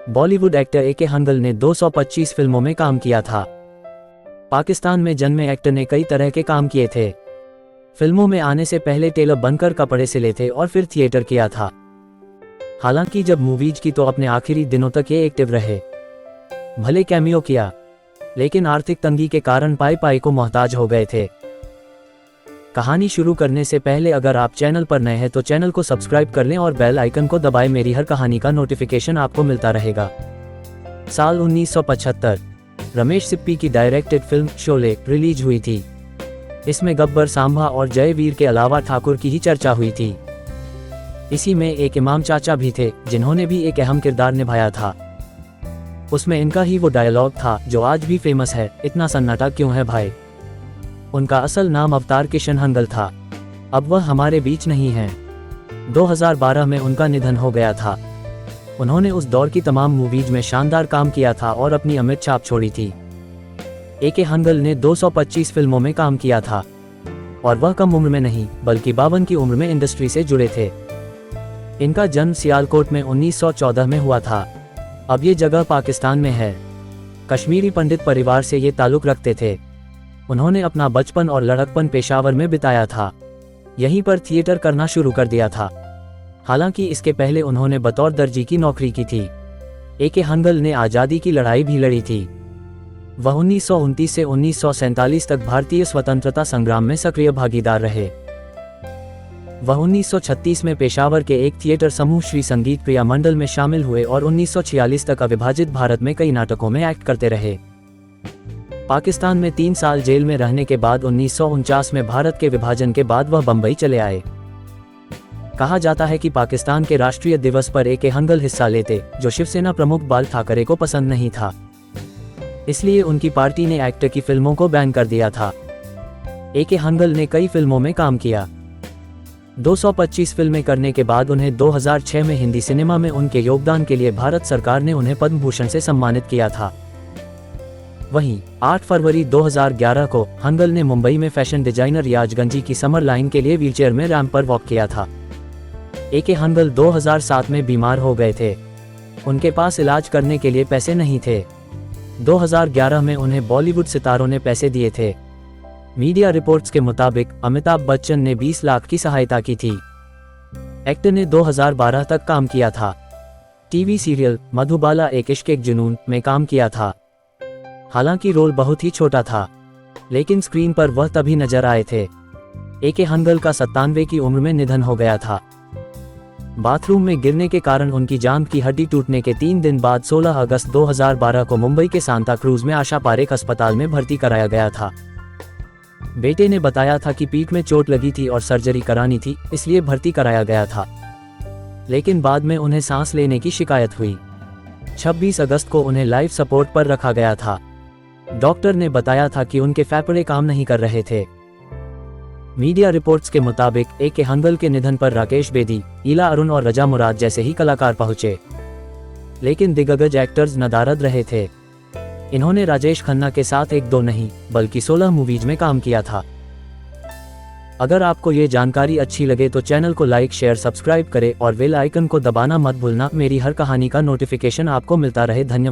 Bollywood actor ए के हंगल ने 225 फिल्मों में काम किया था। पाकिस्तान में जन्मे एक्टर ने कई तरह के काम किए थे। फिल्मों में आने से पहले टेलर बनकर कपड़े सिले थे और फिर थिएटर किया था। हालांकि जब मूवीज की तो अपने आखिरी दिनों तक ये एक्टिव रहे। भले कैमियो किया, लेकिन आर्थिक तंगी के कारण पाई को मोहताज हो गए थे। कहानी शुरू करने से पहले अगर आप चैनल पर नए हैं तो चैनल को सब्सक्राइब कर लें और बेल आइकन को दबाएं। मेरी हर कहानी का नोटिफिकेशन आपको मिलता रहेगा। साल 1975 रमेश सिप्पी की डायरेक्टेड फिल्म शोले रिलीज हुई थी। इसमें गब्बर सांभा और जयवीर के अलावा ठाकुर की ही चर्चा हुई थी। इसी में एक इमाम चाचा भी थे जिन्होंने भी एक अहम किरदार निभाया था। उसमें इनका ही वो डायलॉग था जो आज भी फेमस है, इतना सन्नाटा क्यों है भाई। उनका असल नाम अवतार किशन हंगल था। अब वह हमारे बीच नहीं है। 2012 में उनका निधन हो गया था। उन्होंने उस दौर की तमाम मूवीज में शानदार काम किया था और अपनी अमिट छाप छोड़ी थी। ए के हंगल ने 225 फिल्मों में काम किया था और वह कम उम्र में नहीं बल्कि 52 की उम्र में इंडस्ट्री से जुड़े थे। इनका जन्म सियालकोट में 1914 में हुआ था। अब ये जगह पाकिस्तान में है। कश्मीरी पंडित परिवार से ये ताल्लुक रखते थे। उन्होंने अपना बचपन और लड़कपन पेशावर में बिताया था। यहीं पर थिएटर करना शुरू कर दिया था। हालांकि इसके पहले उन्होंने बतौर दर्जी की नौकरी की थी। ए के हंगल ने आज़ादी की लड़ाई भी लड़ी थी। वह 1929 से 1947 तक भारतीय स्वतंत्रता संग्राम में सक्रिय भागीदार रहे। वह 1936 में पेशावर के एक थिएटर समूह श्री संगीत प्रिया मंडल में शामिल हुए और 1946 तक अविभाजित भारत में कई नाटकों में एक्ट करते रहे। पाकिस्तान में 3 साल जेल में रहने के बाद 1949 में भारत के विभाजन के बाद वह बंबई चले आए। कहा जाता है कि पाकिस्तान के राष्ट्रीय दिवस पर ए के हंगल हिस्सा लेते, जो शिवसेना प्रमुख बाल ठाकरे को पसंद नहीं था। इसलिए उनकी पार्टी ने एक्टर की फिल्मों को बैन कर दिया था। ए के हंगल ने कई फिल्मों में काम किया। 225 फिल्में करने के बाद उन्हें 2006 में हिंदी सिनेमा में उनके योगदान के लिए भारत सरकार ने उन्हें पद्म भूषण से सम्मानित किया था। वहीं 8 फरवरी 2011 को हंगल ने मुंबई में फैशन डिजाइनर याजगंजी की समर लाइन के लिए व्हीलचेयर में रैंप पर वॉक किया था। ए के हंगल 2007 में बीमार हो गए थे। उनके पास इलाज करने के लिए पैसे नहीं थे। 2011 में उन्हें बॉलीवुड सितारों ने पैसे दिए थे। मीडिया रिपोर्ट्स के मुताबिक अमिताभ बच्चन ने 20 लाख की सहायता की थी। एक्टर ने 2012 तक काम किया था। टीवी सीरियल मधुबाला एक इश्क एक जुनून में काम किया था। हालांकि रोल बहुत ही छोटा था, लेकिन स्क्रीन पर वह तभी नजर आए थे। ए के हंगल का 97 की उम्र में निधन हो गया था। बाथरूम में गिरने के कारण उनकी जांघ की हड्डी टूटने के 3 दिन बाद 16 अगस्त 2012 को मुंबई के सांता क्रूज में आशा पारेख अस्पताल में भर्ती कराया गया था। बेटे ने बताया था कि पीठ में चोट लगी थी और सर्जरी करानी थी, इसलिए भर्ती कराया गया था। लेकिन बाद में उन्हें सांस लेने की शिकायत हुई। 26 अगस्त को उन्हें लाइफ सपोर्ट पर रखा गया था। डॉक्टर ने बताया था कि उनके फेफड़े काम नहीं कर रहे थे। मीडिया रिपोर्ट्स के मुताबिक ए के हंगल के निधन पर राकेश बेदी, ईला अरुण और रजा मुराद जैसे ही कलाकार पहुंचे, लेकिन दिग्गज एक्टर्स नदारद रहे थे। इन्होंने राजेश खन्ना के साथ 1-2 नहीं बल्कि 16 मूवीज में काम किया था। अगर आपको ये जानकारी अच्छी लगे तो चैनल को लाइक शेयर सब्सक्राइब करें और बेल आइकन को दबाना मत भूलना। मेरी हर कहानी का नोटिफिकेशन आपको मिलता रहे। धन्यवाद।